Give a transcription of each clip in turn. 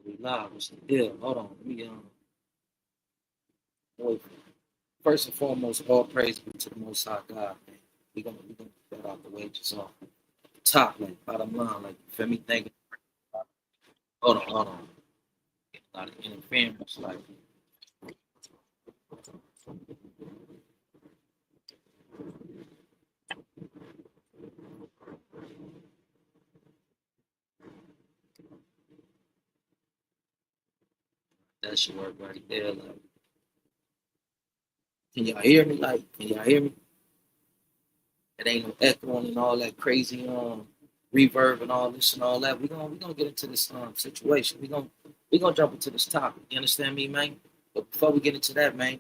We live. What's the deal? Hold on. Wait. First and foremost, all praise be to the Most High God, man. We gonna get that out the way, just off the top, like bottom line, like you feel me? Thinking. Hold on. Get a lot of interference, like that should work right there. Like, can y'all hear me? Like, can y'all hear me? It ain't no echoing and all that crazy reverb and all this and all that. We gonna get into this situation. We gonna jump into this topic. You understand me, man? But before we get into that, man,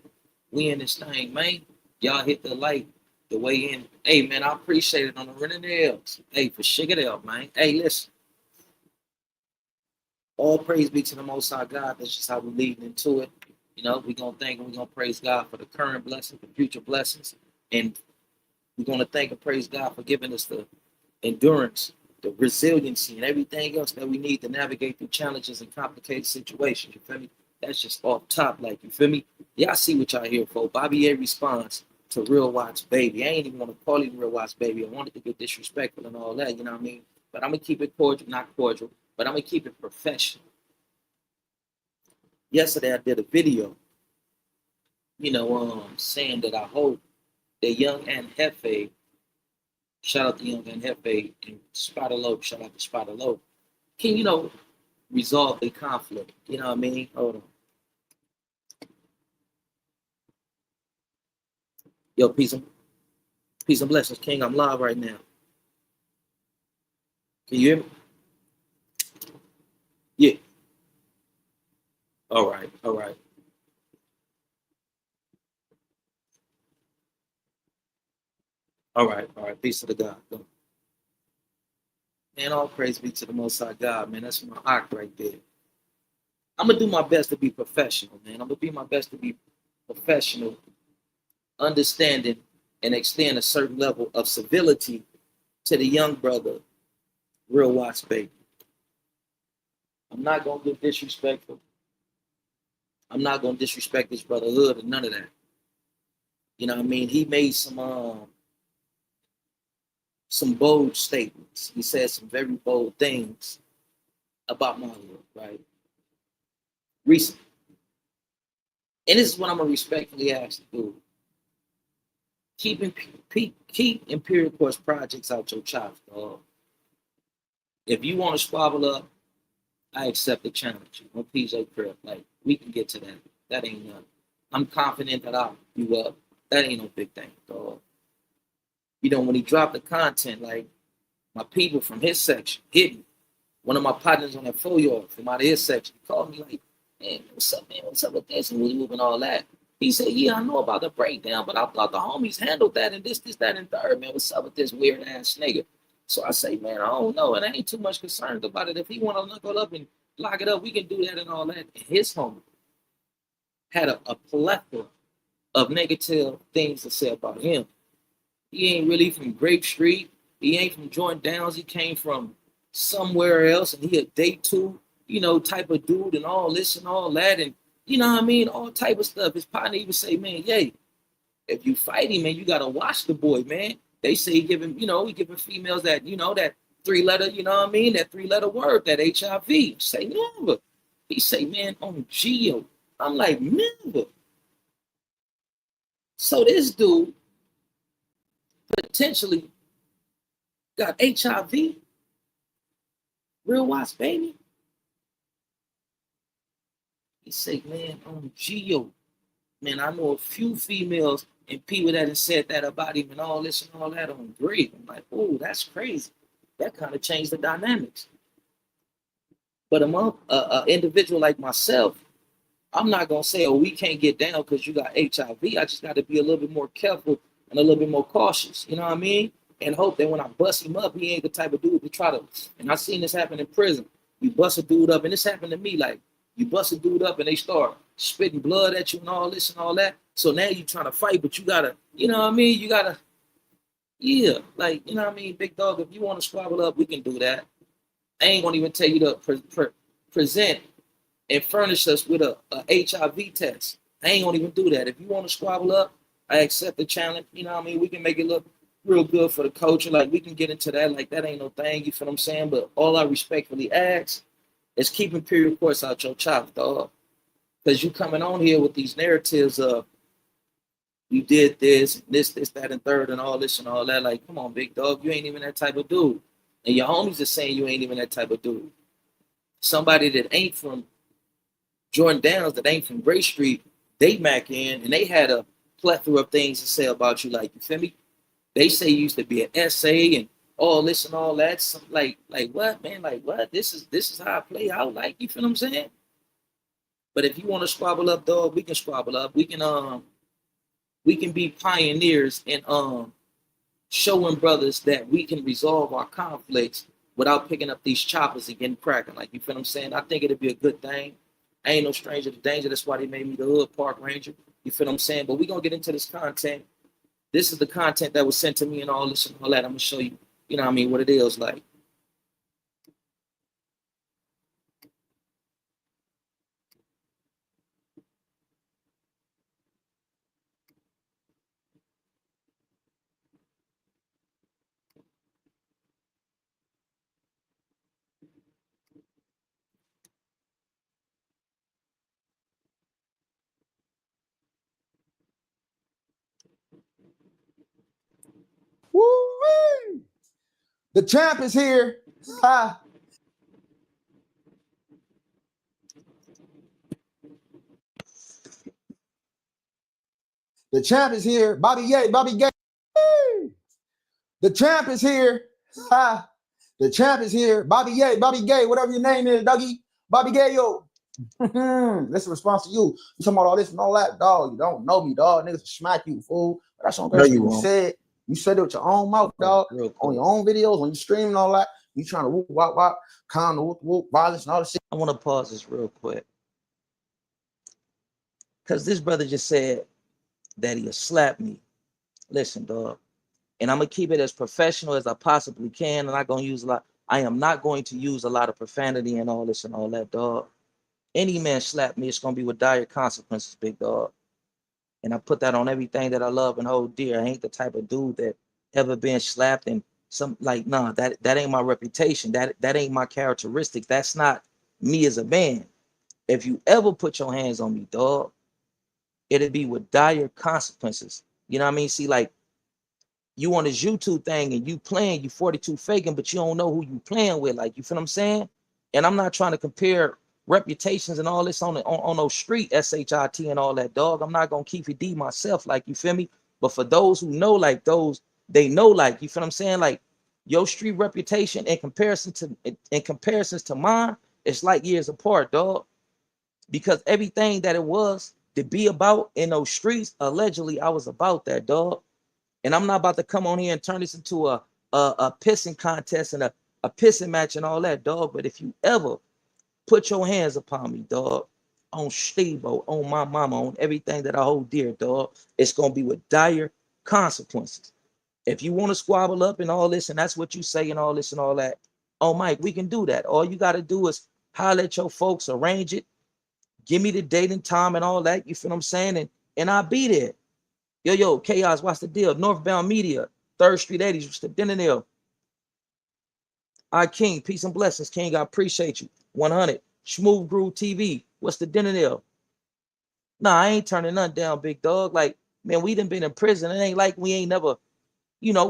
we in this thing, man. Y'all hit the like, the way in. Hey, man, I appreciate it on the running else. Hey, for sugar it up, man. Hey, listen. All praise be to the Most High God. That's just how we're leading into it. You know, we're gonna thank and we're gonna praise God for the current blessings, the future blessings, and we're gonna thank and praise God for giving us the endurance, the resiliency, and everything else that we need to navigate through challenges and complicated situations. You feel me? That's just off top, like, you feel me? Yeah, I see what y'all here for. Bobby A response to Real Watts Baby. I ain't even want to call him Real Watts Baby. I wanted to get disrespectful and all that, you know what I mean? But I'm gonna keep it cordial, not cordial, but I'm gonna keep it professional. Yesterday I did a video, saying that I hope that Young and Hefe, shout out to Young and Hefe, and Spider Low, shout out to Spider Low, can, resolve the conflict. You know what I mean? Hold on. Yo, peace and blessings, King. I'm live right now. Can you hear me? Yeah. All right. Peace to the God. Go. Man, all praise be to the Most High God, man. That's my act right there. I'm gonna do my best to be professional, man. I'm gonna be my best to be professional, understanding, and extend a certain level of civility to the young brother, Real Watts Baby. I'm not gonna get disrespectful. I'm not gonna disrespect his brotherhood and none of that. You know what I mean? He made some bold statements. He said some very bold things about my hood, right? Recently. And this is what I'm gonna respectfully ask to do. Keep Imperial Course projects out your chops, dog. If you want to squabble up, I accept the challenge. On PJ Crib, like, we can get to that. That ain't nothing. I'm confident that I'll you up. That ain't no big thing, dog. When he dropped the content, like, my people from his section hit me. One of my partners on that 4-yard from out of his section called me like, man, what's up, man? What's up with this and moving all that? He said, yeah, I know about the breakdown, but I thought the homies handled that and this, that, and third, man. What's up with this weird ass nigga? So I say, man, I don't know. And I ain't too much concerned about it. If he want to knuckle up and lock it up, we can do that and all that. And his homie had a plethora of negative things to say about him. He ain't really from Grape Street. He ain't from Jordan Downs. He came from somewhere else, and he a day two, type of dude and all this and all that. And, you know what I mean? All type of stuff. His partner even say, man, yay, if you fight him, man, you got to watch the boy, man. They say he giving females that, that 3-letter, that 3-letter word, that HIV. Say, never. He say, man, on Geo. I'm like, never. So this dude potentially got HIV. Real Watts Baby. He say, man, on Geo. Man, I know a few females and people that have said that about him and all this and all that on Greg. I'm like, oh, that's crazy. That kind of changed the dynamics. But among an individual like myself, I'm not going to say, oh, we can't get down because you got HIV. I just got to be a little bit more careful and a little bit more cautious. You know what I mean? And hope that when I bust him up, he ain't the type of dude to try to, and I've seen this happen in prison. You bust a dude up, and this happened to me, like, you bust a dude up and they start spitting blood at you and all this and all that. So now you trying to fight, but you gotta, you know what I mean? You gotta, yeah, like, you know what I mean? Big dog, if you want to squabble up, we can do that. I ain't gonna even tell you to present and furnish us with a HIV test. I ain't gonna even do that. If you want to squabble up, I accept the challenge. You know what I mean? We can make it look real good for the culture. Like we can get into that. Like that ain't no thing. You feel what I'm saying? But all I respectfully ask is keep imperial course out your chop, dog. Because you coming on here with these narratives of you did this, that, and third, and all this and all that. Like, come on, big dog, you ain't even that type of dude. And your homies are saying you ain't even that type of dude. Somebody that ain't from Jordan Downs, that ain't from Gray Street, they back in and they had a plethora of things to say about you. Like, you feel me? They say you used to be an essay and all this and all that. So, like what, man? Like what? This is how I play out. Like, you feel what I'm saying? But if you want to squabble up, dog, we can squabble up. We can be pioneers in showing brothers that we can resolve our conflicts without picking up these choppers and getting cracking. Like, you feel what I'm saying? I think it'd be a good thing. I ain't no stranger to danger. That's why they made me the hood park ranger. You feel what I'm saying? But we're gonna get into this content. This is the content that was sent to me and all this and all that. I'm gonna show you, you know what I mean, what it is like. Woo-wee! The champ is here. Ha. The champ is here. Bobby Gay, Bobby Gay. Woo! The champ is here. Ha. The champ is here. Bobby Gay, Bobby Gay, whatever your name is, Dougie. Bobby Gay, yo. This is a response to you. You talking about all this and all that, dog. You don't know me, dog. Niggas smack you, fool. But that's on great. You said it with your own mouth, dog. On your own videos, when you stream and all that. You trying to whoop, wop, wop, kind of whoop, violence and all this shit. I want to pause this real quick. Because this brother just said that he'll slap me. Listen, dog. And I'm going to keep it as professional as I possibly can. And I'm going to use a lot. I am not going to use a lot of profanity and all this and all that, dog. Any man slap me, it's going to be with dire consequences, big dog. And I put that on everything that I love and hold dear. I ain't the type of dude that ever been slapped and some like, nah, that ain't my reputation. That ain't my characteristics. That's not me as a man. If you ever put your hands on me, dog, it'd be with dire consequences. You know what I mean? See, like, you on this YouTube thing and you playing, you 42 faking, but you don't know who you playing with. Like, you feel what I'm saying? And I'm not trying to compare reputations and all this on those street SHIT and all that, dog. I'm not gonna keep it D myself, like, you feel me? But for those who know, like those, they know, like, you feel what I'm saying? Like, your street reputation in comparisons to mine, it's like years apart, dog. Because everything that it was to be about in those streets, allegedly, I was about that, dog. And I'm not about to come on here and turn this into a pissing contest and a pissing match and all that, dog. But if you ever put your hands upon me, dog, on Steve-O, on my mama, on everything that I hold dear, dog, it's going to be with dire consequences. If you want to squabble up and all this, and that's what you say and all this and all that, oh, Mike, we can do that. All you got to do is holler at your folks, arrange it, give me the date and time and all that, you feel what I'm saying? And I'll be there. Yo, Chaos, what's the deal? Northbound Media, 3rd Street 80s, what's the dinner deal? King, peace and blessings. King, I appreciate you. 100. Smooth Groove TV, what's the dinner deal? Nah, I ain't turning nothing down, big dog. Like, man, we done been in prison. It ain't like we ain't never,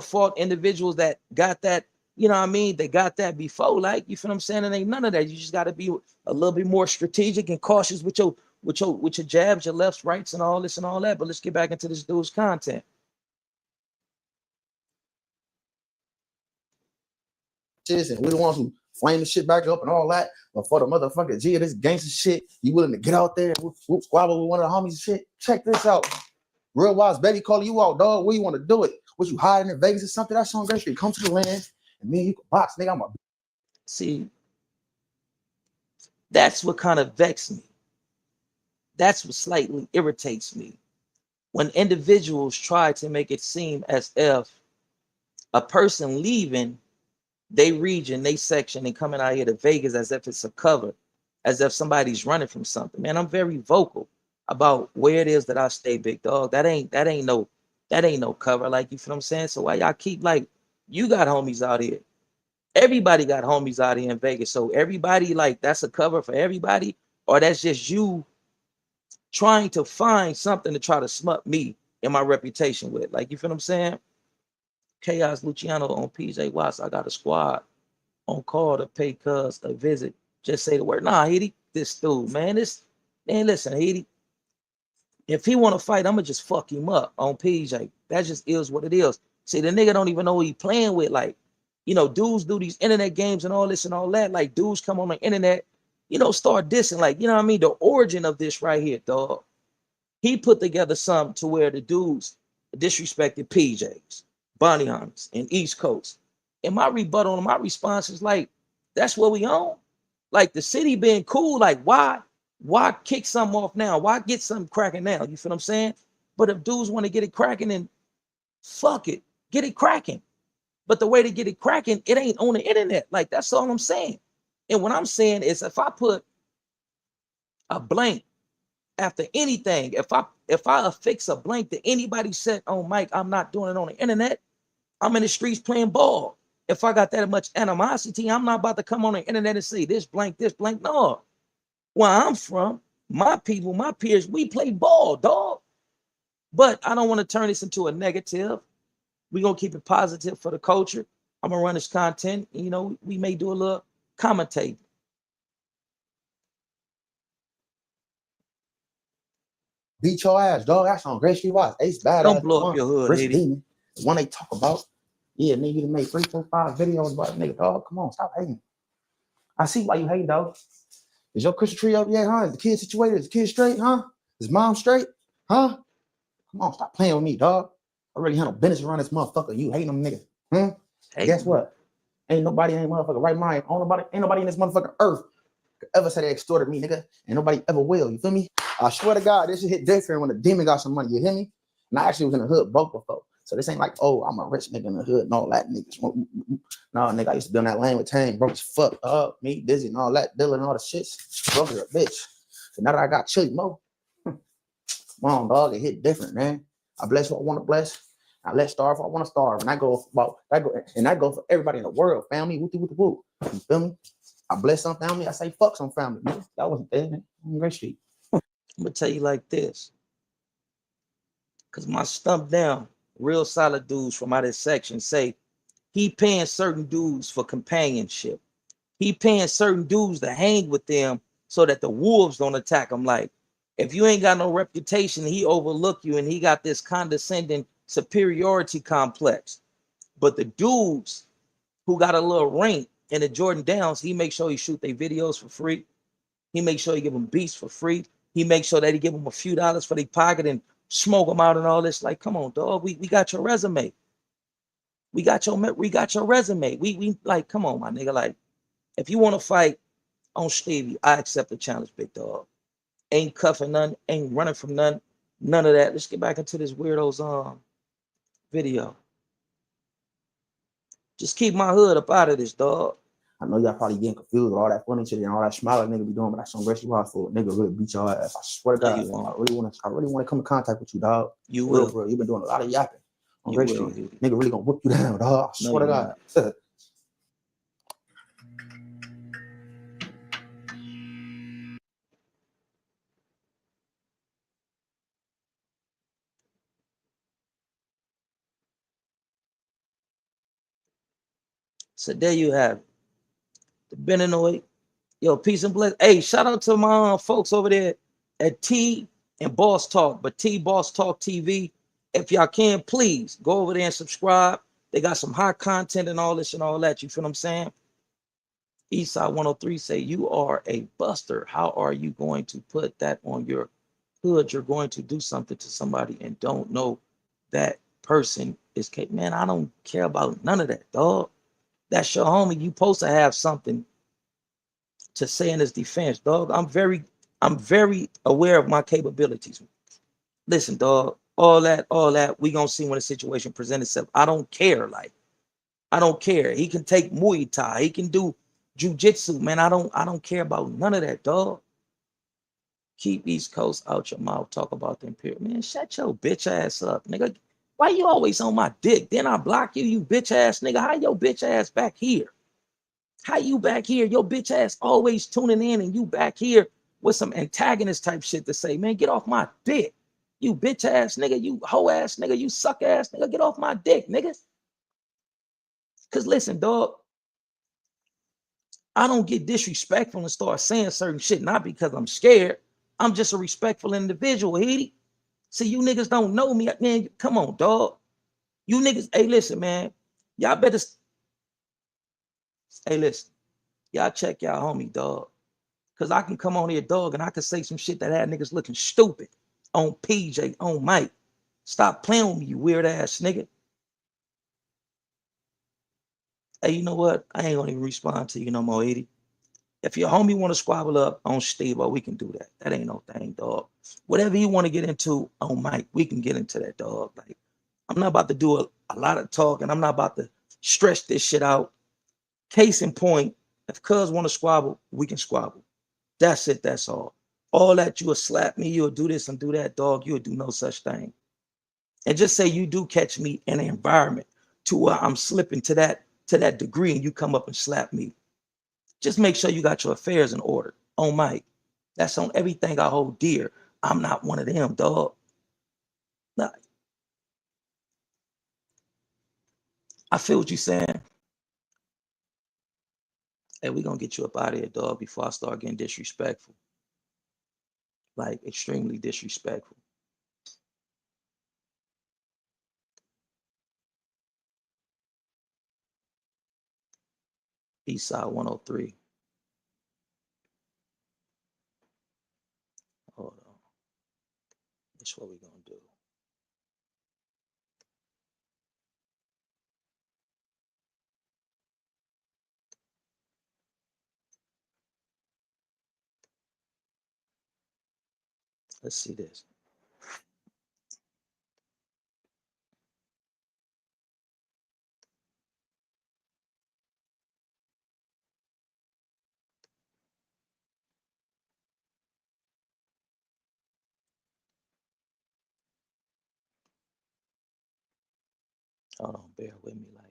fought individuals that got that, you know what I mean? They got that before. Like, you feel what I'm saying? It ain't none of that. You just got to be a little bit more strategic and cautious with your jabs, your lefts, rights, and all this and all that. But let's get back into this dude's content. And we the ones who flame the shit back up and all that. But for the motherfucker G of this gangster shit, you willing to get out there and whoop squabble with one of the homies and shit? Check this out. Real Wise Betty calling you out, dog. Where you want to do it? Was you hiding in Vegas or something? That's on great shit. Come to the land and me and you can box, nigga. I'm a See, that's what kind of vexed me. That's what slightly irritates me. When individuals try to make it seem as if a person leaving they region, they section, and coming out here to Vegas as if it's a cover. as if somebody's running from something. Man, I'm very vocal about where it is that I stay, big dog. That ain't no cover. Like, you feel what I'm saying? So why y'all keep like, you got homies out here. Everybody got homies out here in Vegas. So everybody, like, that's a cover for everybody, or that's just you trying to find something to try to smut me and my reputation with. Like, you feel what I'm saying? Chaos Luciano on PJ Watts. I got a squad on call to pay cuz a visit. Just say the word. Nah, Heedy, this dude, man. Man, listen, Heedy. If he want to fight, I'm gonna just fuck him up on PJ. That just is what it is. See, the nigga don't even know who he playing with. Like, dudes do these internet games and all this and all that. Like, dudes come on the internet, start dissing. Like, you know what I mean? The origin of this right here, dog. He put together something to where the dudes disrespected PJs, Bonnie Hunters, and East Coast. And my rebuttal and my response is like, that's what we own. Like, the city being cool, like, why kick something off now? Why get something cracking now? You feel what I'm saying? But if dudes want to get it cracking, then fuck it, get it cracking. But the way to get it cracking, it ain't on the internet. Like, that's all I'm saying. And what I'm saying is, if I put a blank after anything, if I affix a blank to anybody said on mic, I'm not doing it on the internet. I'm in the streets playing ball. If I got that much animosity, I'm not about to come on the internet and say this blank. No. Where I'm from, my people, my peers, we play ball, dog. But I don't want to turn this into a negative. We're going to keep it positive for the culture. I'm going to run this content. We may do a little commentating. Beat your ass, dog. That's on Great Street Watch. Ace badass. Don't blow up your hood, Rich Haiti. Demon. The one they talk about. Yeah, nigga, you made 3, 4, 5 videos about nigga, dog. Come on, stop hating. I see why you hate, dog. Is your Christmas tree up yet, huh? Is the kid situated? Is the kid straight, huh? Is mom straight? Huh? Come on, stop playing with me, dog. I really handle business around this motherfucker. You hating them niggas. Guess what? Ain't nobody in motherfucker right mind. Ain't nobody in this motherfucking earth could ever say they extorted me, nigga. And nobody ever will. You feel me? I swear to God, this shit hit different when the demon got some money. You hear me? And I actually was in the hood broke before. So this ain't like, oh, I'm a rich nigga in the hood and all that niggas. No, nigga, I used to be on that lane with Tang, broke as fuck up, me, busy and all that, dealing all the shit. Broke as a bitch. So now that I got chili mo, come on, dog, it hit different, man. I bless what I want to bless. I let starve if I want to starve. And I go for everybody in the world, family, whoop, whoop, whoop. You feel me? I bless some family, I say fuck some family. Man. That wasn't there, man. Great shit. I'm gonna tell you like this. Cause my stump down, real solid dudes from out of this section say he paying certain dudes for companionship. He paying certain dudes to hang with them so that the wolves don't attack him. Like, if you ain't got no reputation, he overlook you and he got this condescending superiority complex. But the dudes who got a little rank in the Jordan Downs, he make sure he shoot their videos for free. He make sure he give them beats for free. He make sure that he give them a few dollars for their pocket and smoke them out and all this. Like, come on, dog. We got your resume. We got your resume. We like, come on, my nigga. Like, if you want to fight on Stevie, I accept the challenge, big dog. Ain't cuffing none, ain't running from none of that. Let's get back into this weirdo's video. Just keep my hood up out of this, dog. I know y'all probably getting confused with all that funny shit and all that smiling nigga be doing, but that's some Great Street Watch for nigga really beat your ass. I swear to God, I really want to come in contact with you, dog. You will, bro. You've been doing a lot of yapping on Great Street. Nigga really gonna whoop you down, dog. I swear to God. So there you have it. The Beninoid. Yo, peace and bless. Hey, shout out to my folks over there at T and Boss Talk, but T Boss Talk TV. If y'all can, please go over there and subscribe. They got some hot content and all this and all that. You feel what I'm saying? Eastside 103 say, you are a buster. How are you going to put that on your hood? You're going to do something to somebody and don't know that person is capable. Man, I don't care about none of that, dog. That's your homie. You supposed to have something to say in his defense, dog. I'm very aware of my capabilities. Listen, dog, all that, we gonna see when the situation presents itself. I don't care. Like, I don't care. He can take Muay Thai. He can do Jiu-jitsu, man. I don't care about none of that, dog. Keep East Coast out your mouth. Talk about the Imperial. Man, shut your bitch ass up, nigga. Why you always on my dick? Then I block you, you bitch ass nigga. How your bitch ass back here? How you back here? Your bitch ass always tuning in and you back here with some antagonist type shit to say, man, get off my dick. You bitch ass nigga, you hoe ass nigga, you suck ass nigga, get off my dick, nigga. Cause listen, dog, I don't get disrespectful and start saying certain shit, not because I'm scared. I'm just a respectful individual, Heedy. See, you niggas don't know me. Man, come on, dog. You niggas, hey, listen, man. Y'all better, hey, listen. Y'all check y'all homie, dog. Cause I can come on here, dog, and I can say some shit that had niggas looking stupid on PJ, on Mike. Stop playing with me, you weird ass nigga. Hey, you know what? I ain't gonna even respond to you no more, Edie. If your homie want to squabble up on Steve, we can do that. That ain't no thing, dog. Whatever you want to get into on Mike, we can get into that, dog. Like, I'm not about to do a lot of talking. I'm not about to stretch this shit out. Case in point, if cuz want to squabble, we can squabble. That's it. That's all. All that you will slap me, you'll do this and do that, dog. You'll do no such thing. And just say you do catch me in an environment to where I'm slipping to that degree and you come up and slap me. Just make sure you got your affairs in order. On Mike. That's on everything I hold dear. I'm not one of them, dog. Nah, I feel what you're saying. Hey, we gonna get you up out of here, dog, before I start getting disrespectful. Like extremely disrespectful. Eastside 103. Hold on. That's what we're gonna do. Let's see this. Hold on, bear with me. Like,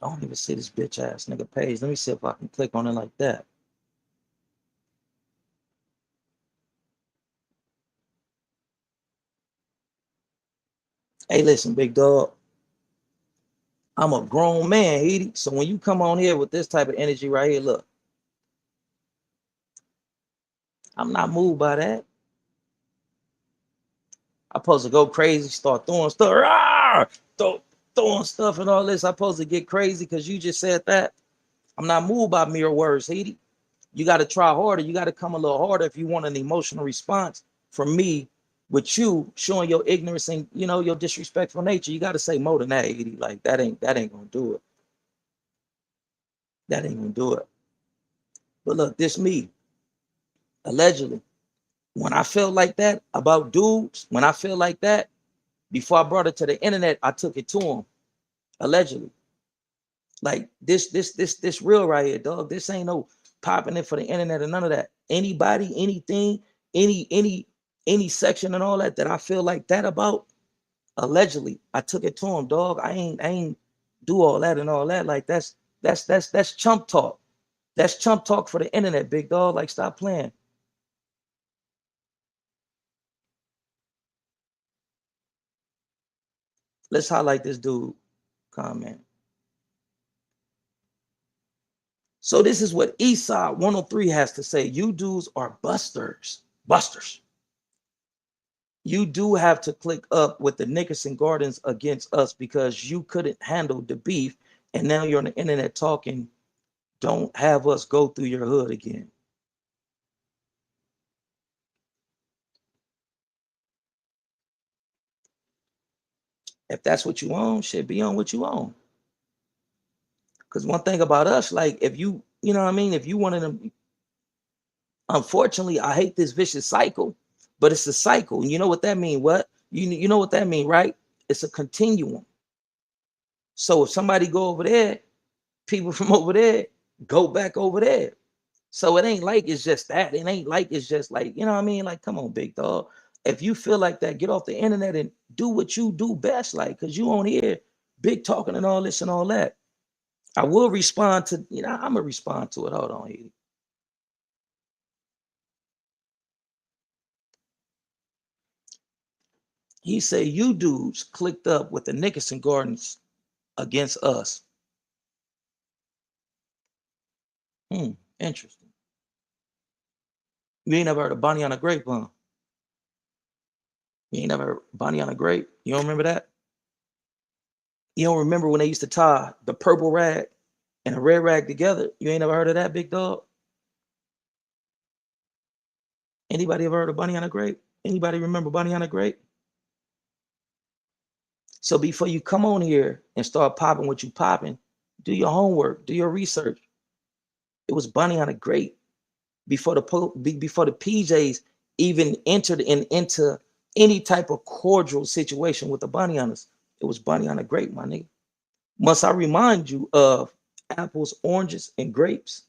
I don't even see this bitch ass nigga page. Let me see if I can click on it like that. Hey, listen, big dog. I'm a grown man, Edie. So when you come on here with this type of energy right here, look, I'm not moved by that. I'm supposed to go crazy, start throwing stuff, throwing stuff and all this. I'm supposed to get crazy because you just said that. I'm not moved by mere words, Edie. You got to try harder. You got to come a little harder if you want an emotional response from me with you showing your ignorance and your disrespectful nature. You got to say more than that, Edie. Like that ain't gonna do it. That ain't gonna do it. But look, this me, allegedly. When I feel like that about dudes, when I feel like that, before I brought it to the internet, I took it to him, allegedly. Like this real right here, dog. This ain't no popping it for the internet or none of that. Anybody, anything, any section and all that I feel like that about, allegedly, I took it to him, dog. I ain't do all that and all that. Like that's chump talk. That's chump talk for the internet, big dog. Like stop playing. Let's highlight this dude comment. So this is what Eastside 103 has to say. You dudes are busters. Busters. You do have to click up with the Nickerson Gardens against us because you couldn't handle the beef, and now you're on the internet talking. Don't have us go through your hood again. If that's what you own, shit, be on what you own. Because one thing about us, like if you know what I mean, if you one of them, unfortunately, I hate this vicious cycle, but it's a cycle. And you know what that mean? What? You know what that mean, right? It's a continuum. So if somebody go over there, people from over there go back over there. So it ain't like it's just that. It ain't like it's just like, you know what I mean? Like, come on, big dog. If you feel like that, get off the internet and do what you do best, like, because you on here big talking and all this and all that. I will respond to, I'm going to respond to it. Hold on here. He said, you dudes clicked up with the Nickerson Gardens against us. Interesting. You ain't never heard of Bonnie on a Grape, huh? You ain't never heard Bonnie on a Grape? You don't remember that? You don't remember when they used to tie the purple rag and a red rag together? You ain't never heard of that, big dog? Anybody ever heard of Bonnie on a Grape? Anybody remember Bonnie on a Grape? So before you come on here and start popping what you popping, do your homework, do your research. It was Bonnie on a Grape before the PJs even entered into any type of cordial situation with the Bonnie on us. It was Bonnie on a Grape, my nigga. Must I remind you of apples, oranges, and grapes?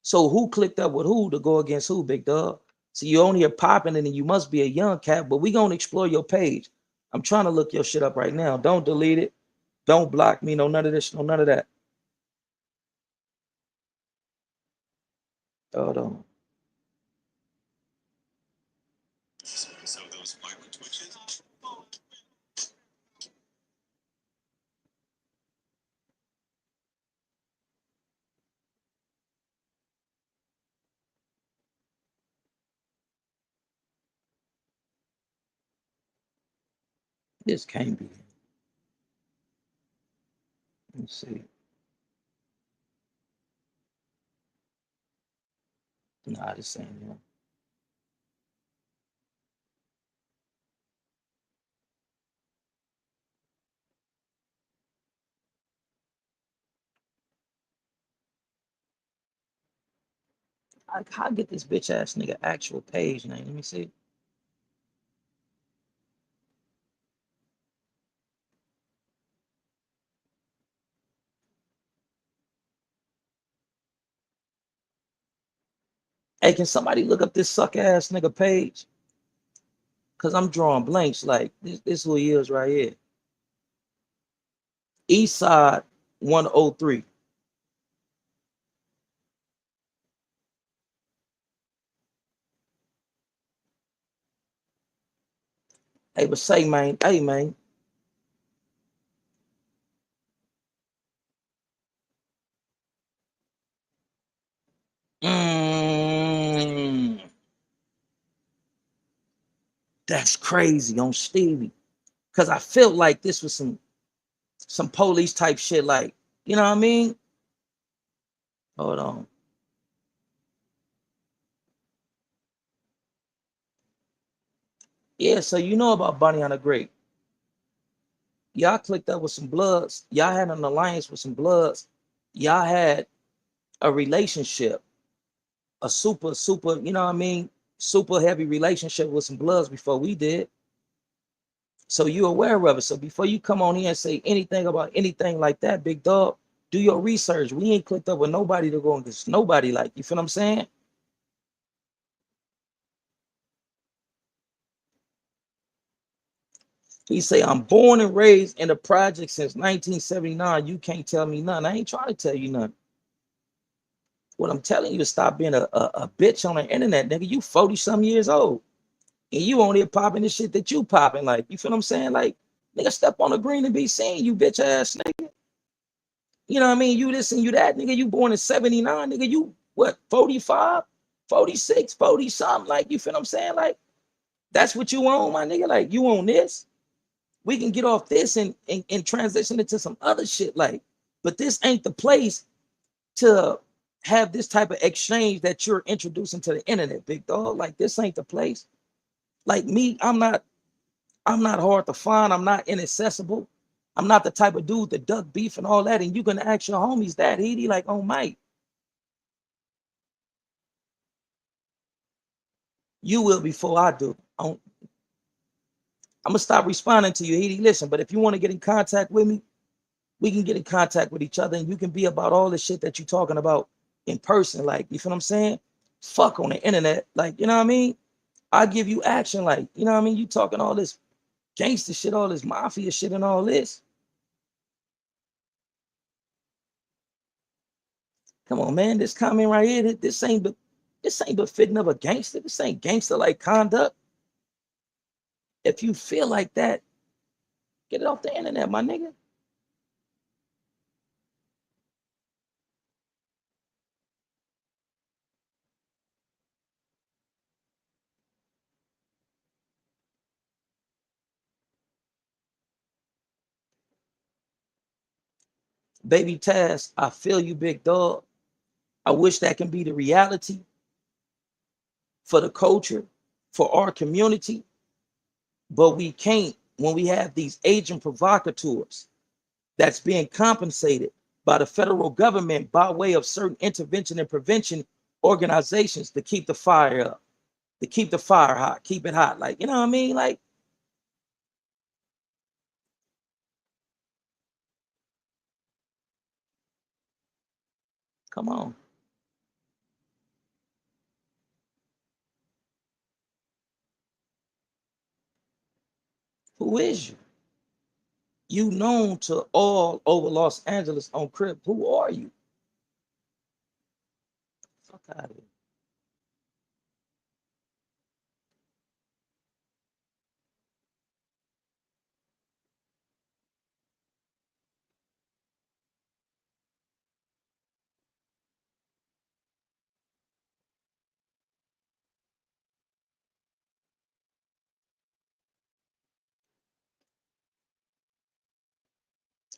So who clicked up with who to go against who, big dog? So you only are popping and then you must be a young cat, but we gonna explore your page. I'm trying to look your shit up right now. Don't delete it. Don't block me. No, none of this. No, none of that. Hold on. So those violent twitches. This can't be. Let's see. Nah, this ain't him. I get this bitch ass nigga actual page name. Let me see. Hey, can somebody look up this suck ass nigga page? Cause I'm drawing blanks. Like this who he is right here. Eastside 103. Hey, but say, man, hey, man. That's crazy on Stevie. Cause I felt like this was some police type shit. Like, you know what I mean? Hold on. Yeah, so you know about Bonnie on a Grape. Y'all clicked up with some Bloods. Y'all had an alliance with some Bloods. Y'all had a relationship, a super, you know what I mean? Super heavy relationship with some Bloods before we did. So you aware of it. So before you come on here and say anything about anything like that, big dog, do your research. We ain't clicked up with nobody to go against nobody. Like, you feel what I'm saying? He say, I'm born and raised in the project since 1979. You can't tell me nothing. I ain't trying to tell you nothing. What I'm telling you is stop being a bitch on the internet, nigga. You 40-some years old. And you only popping the shit that you popping. Like, you feel what I'm saying? Like, nigga, step on the green and be seen, you bitch ass nigga. You know what I mean? You this and you that, nigga. You born in 79, nigga. You what, 45, 46, 40 something? Like, you feel what I'm saying? Like, That's what you own, my nigga. Like, you own this. We can get off this and transition into some other shit. Like, but this ain't the place to have this type of exchange that you're introducing to the internet, big dog. Like, this ain't the place. Like me, I'm not hard to find. I'm not inaccessible. I'm not the type of dude that duck beef and all that. And you can ask your homies that, Edie, like, oh, Mike. You will before I do. I'm gonna stop responding to you, Edie. Listen, but if you want to get in contact with me, we can get in contact with each other, and you can be about all the shit that you're talking about in person. Like, you feel what I'm saying? Fuck on the internet. Like, you know what I mean? I give you action. Like, you know what I mean? You talking all this gangster shit, all this mafia shit, and all this. Come on, man. This comment right here, this ain't befitting of a gangster. This ain't gangster like conduct. If you feel like that, get it off the internet, my nigga. Baby Taz, I feel you, big dog. I wish that can be the reality for the culture, for our community, but we can't when we have these agent provocateurs that's being compensated by the federal government by way of certain intervention and prevention organizations to keep the fire up, to keep the fire hot, keep it hot. Like, you know what I mean? Like, come on. Who is you? You known to all over Los Angeles on Crib. Who are you? Fuck out of here.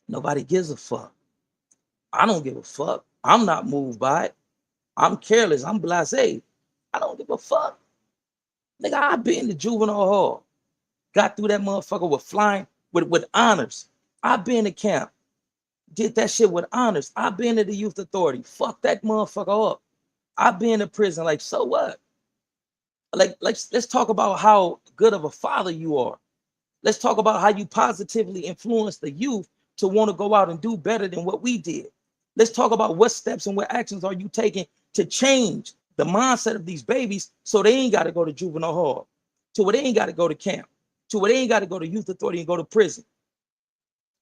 Nobody gives a fuck. I don't give a fuck. I'm not moved by it. I'm careless. I'm blasé. I don't give a fuck. Nigga, I've been to juvenile hall. Got through that motherfucker with flying, with honors. I've been to camp. Did that shit with honors. I've been to the youth authority. Fuck that motherfucker up. I've been to prison. Like, so what? Like, let's talk about how good of a father you are. Let's talk about how you positively influence the youth to want to go out and do better than what we did. Let's talk about what steps and what actions are you taking to change the mindset of these babies so they ain't got to go to juvenile hall, to where they ain't got to go to camp, to where they ain't got to go to youth authority and go to prison.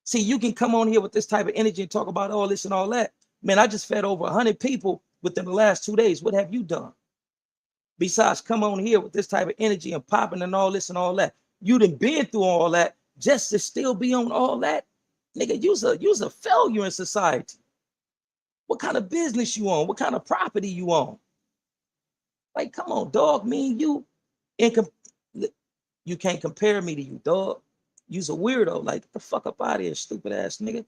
See, you can come on here with this type of energy and talk about all this and all that. Man, I just fed over 100 people within the last 2 days. What have you done? Besides come on here with this type of energy and popping and all this and all that. You done been through all that just to still be on all that. Nigga, you's a failure in society. What kind of business you own? What kind of property you own? Like, come on, dog. Me and you, you can't compare me to you, dog. You's a weirdo. Like, get the fuck up out of here, stupid ass nigga.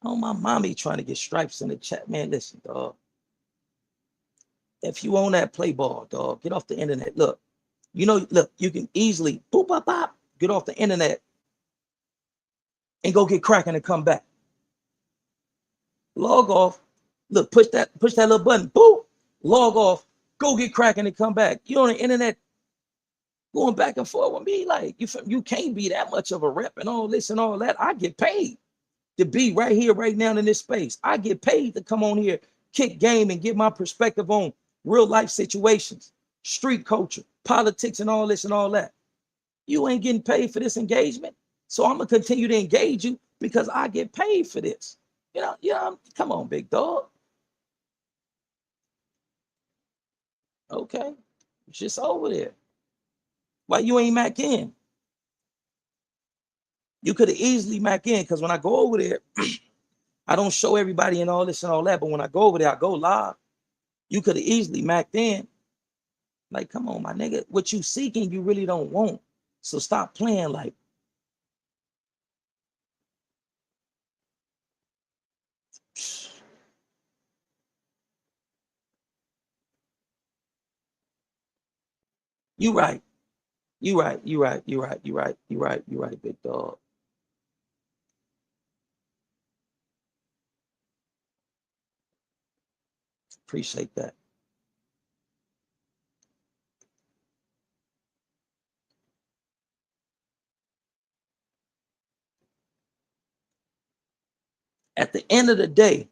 Oh, my mommy trying to get stripes in the chat. Man, listen, dog. If you own that play ball, dog, get off the internet. Look, look, you can easily boop, bop, bop, get off the internet and go get cracking and come back. Log off. Look, push that little button. Boop. Log off. Go get cracking and come back. You on the internet going back and forth with me. Like, you can't be that much of a rep and all this and all that. I get paid to be right here, right now in this space. I get paid to come on here, kick game, and give my perspective on real life situations, street culture, politics, and all this and all that. You ain't getting paid for this engagement. So I'm gonna continue to engage you because I get paid for this. Come on, big dog. Okay. It's just over there. Why you ain't back in? You could have easily mac in, because when I go over there, I don't show everybody and all this and all that. But when I go over there, I go live. You could have easily macked in. Like, come on, my nigga. What you seeking, you really don't want. So stop playing like. You right. You right. You right. You right. You right. You right. You right, big dog. Appreciate that. At the end of the day,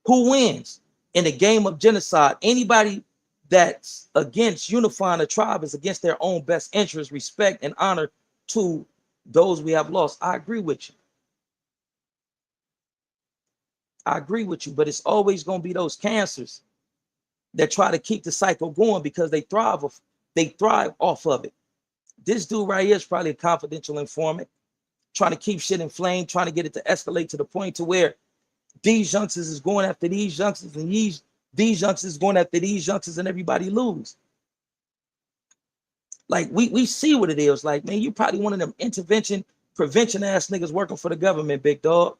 who wins in the game of genocide? Anybody that's against unifying a tribe is against their own best interest, respect, and honor to those we have lost. I agree with you. I agree with you, but it's always going to be those cancers that try to keep the cycle going because they thrive off of it. This dude right here is probably a confidential informant, trying to keep shit inflamed, trying to get it to escalate to the point to where these youngsters is going after these youngsters and these youngsters going after these youngsters and everybody lose. Like we see what it is. Like, man, you probably one of them intervention, prevention ass niggas working for the government, big dog.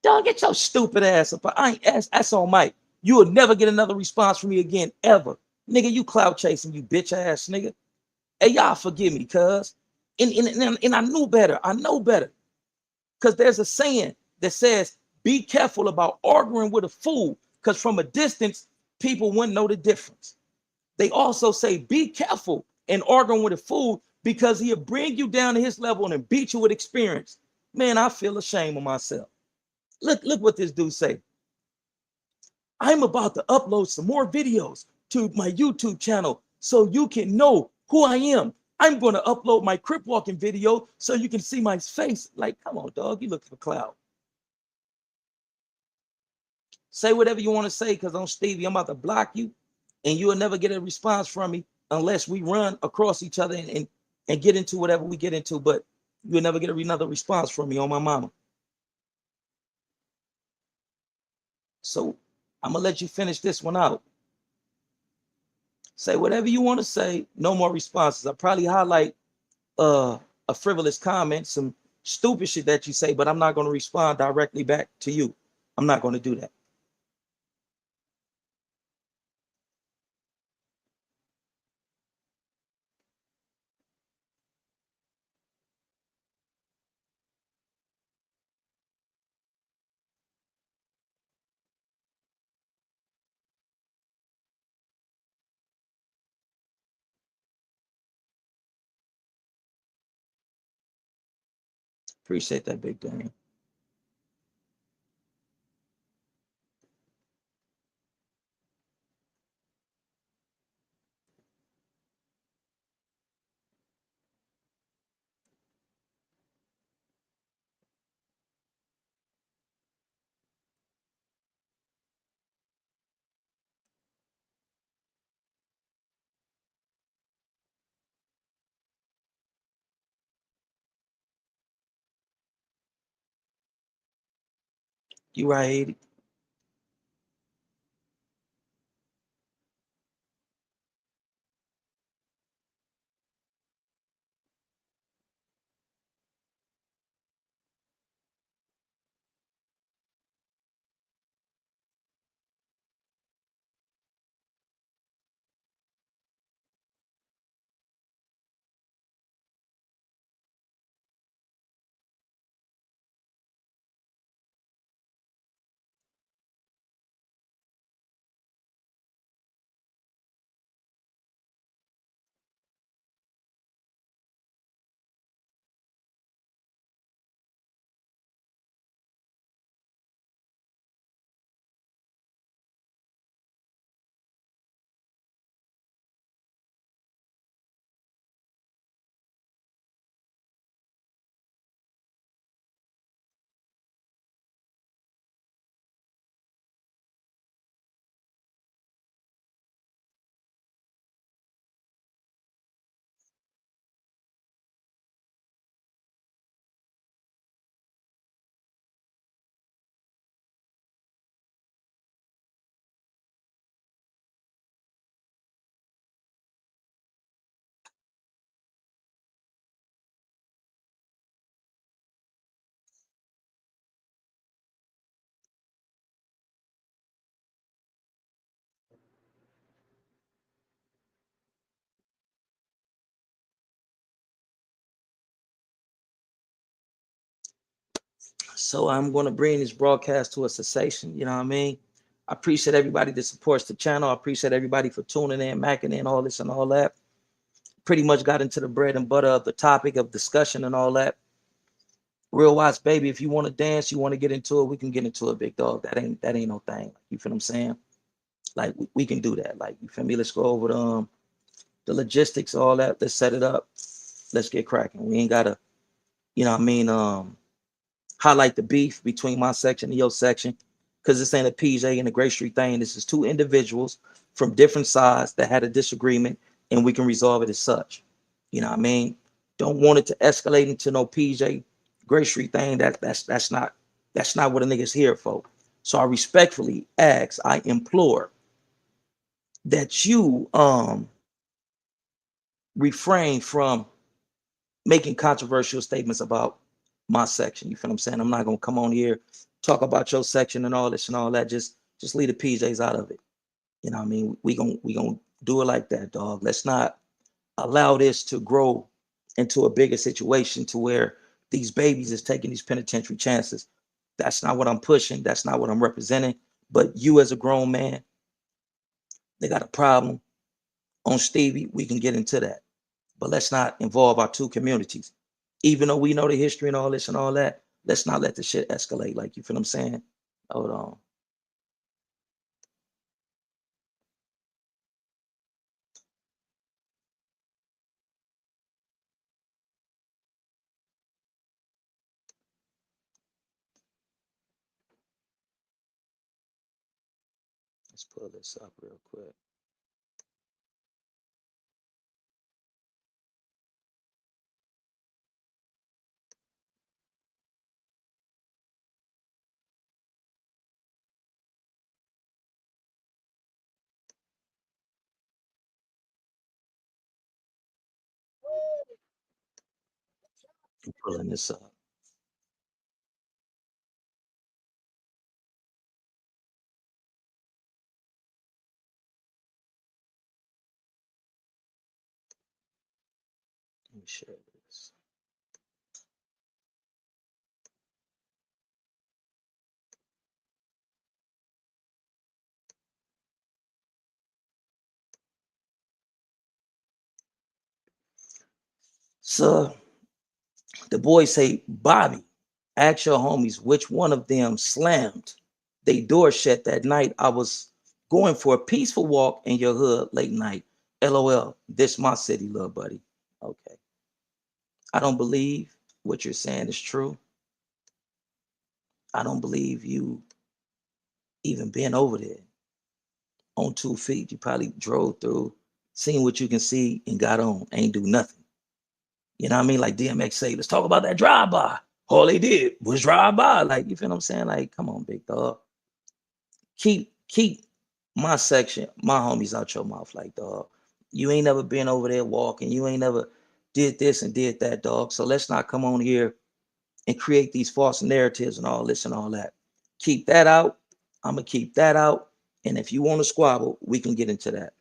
Dog, get your stupid ass up. I ain't that's on Mike. You will never get another response from me again, ever. Nigga, you clout chasing, you bitch ass nigga. Hey, y'all forgive me, cuz. And I knew better. I know better. Because there's a saying that says, be careful about arguing with a fool, because from a distance, people wouldn't know the difference. They also say, be careful in arguing with a fool, because he'll bring you down to his level and beat you with experience. Man, I feel ashamed of myself. Look what this dude say. I'm about to upload some more videos to my YouTube channel so you can know who I am. I'm going to upload my crip walking video so you can see my face. Like, come on, dog. You looking for clout. Say whatever you want to say, because I'm Stevie. I'm about to block you, and you will never get a response from me unless we run across each other and get into whatever we get into. But you'll never get another response from me on my mama. So I'm going to let you finish this one out. Say whatever you want to say. No more responses. I probably highlight a frivolous comment, some stupid shit that you say, but I'm not going to respond directly back to you. I'm not going to do that. Appreciate that, big game. You right, 80. So I'm going to bring this broadcast to a cessation. You know what I mean? I appreciate everybody that supports the channel. I appreciate everybody for tuning in, macking in, all this and all that. Pretty much got into the bread and butter of the topic of discussion and all that. Real Watts, baby, if you want to dance, you want to get into it, we can get into it, big dog. That ain't no thing. You feel what I'm saying? Like we can do that. Like, you feel me? Let's go over the logistics, all that. Let's set it up. Let's get cracking. We ain't gotta, you know what I mean, highlight the beef between my section and your section, because this ain't a PJ and a Gray Street thing. This is two individuals from different sides that had a disagreement, and we can resolve it as such. You know what I mean? Don't want it to escalate into no PJ Gray Street thing. That's not what a nigga's here for. So I respectfully ask, I implore that you refrain from making controversial statements about my section. You feel what I'm saying? I'm not gonna come on here, talk about your section and all this and all that. Just leave the PJs out of it. You know what I mean? We gonna do it like that, dog. Let's not allow this to grow into a bigger situation to where these babies is taking these penitentiary chances. That's not what I'm pushing. That's not what I'm representing. But you as a grown man, they got a problem on Stevie. We can get into that. But let's not involve our two communities. Even though we know the history and all this and all that, let's not let the shit escalate. Like, you feel what I'm saying? Hold on. Let's pull this up real quick. I'm pulling this up. Let me share this. So the boys say, Bobby, ask your homies which one of them slammed they door shut that night. I was going for a peaceful walk in your hood late night. LOL. This my city, little buddy. Okay. I don't believe what you're saying is true. I don't believe you even been over there on 2 feet. You probably drove through, seen what you can see, and got on. Ain't do nothing. You know what I mean? Like DMX say, let's talk about that drive-by. All they did was drive by. Like, you feel what I'm saying? Like, come on, big dog. Keep my section, my homies out your mouth, like, dog. You ain't never been over there walking. You ain't never did this and did that, dog. So let's not come on here and create these false narratives and all this and all that. Keep that out. I'm gonna keep that out. And if you want to squabble, we can get into that.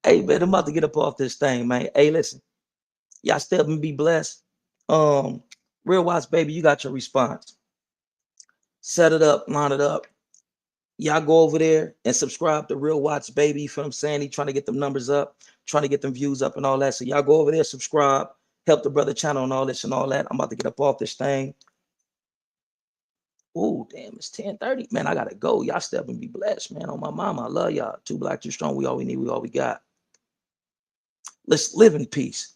Hey, man, I'm about to get up off this thing, man. Hey, listen, y'all still be blessed. Um, Real Watts, baby, you got your response. Set it up, line it up. Y'all go over there and subscribe to Real Watts, baby. You feel what I'm saying? He trying to get them numbers up, trying to get them views up and all that. So y'all go over there, subscribe, help the brother channel and all this and all that. I'm about to get up off this thing. Oh, damn, it's 10:30. Man, I gotta go. Y'all step and be blessed, man. On my mama, I love y'all. Too black, too strong. We all we need, we all we got. Let's live in peace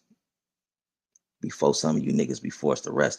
before some of you niggas be forced to rest.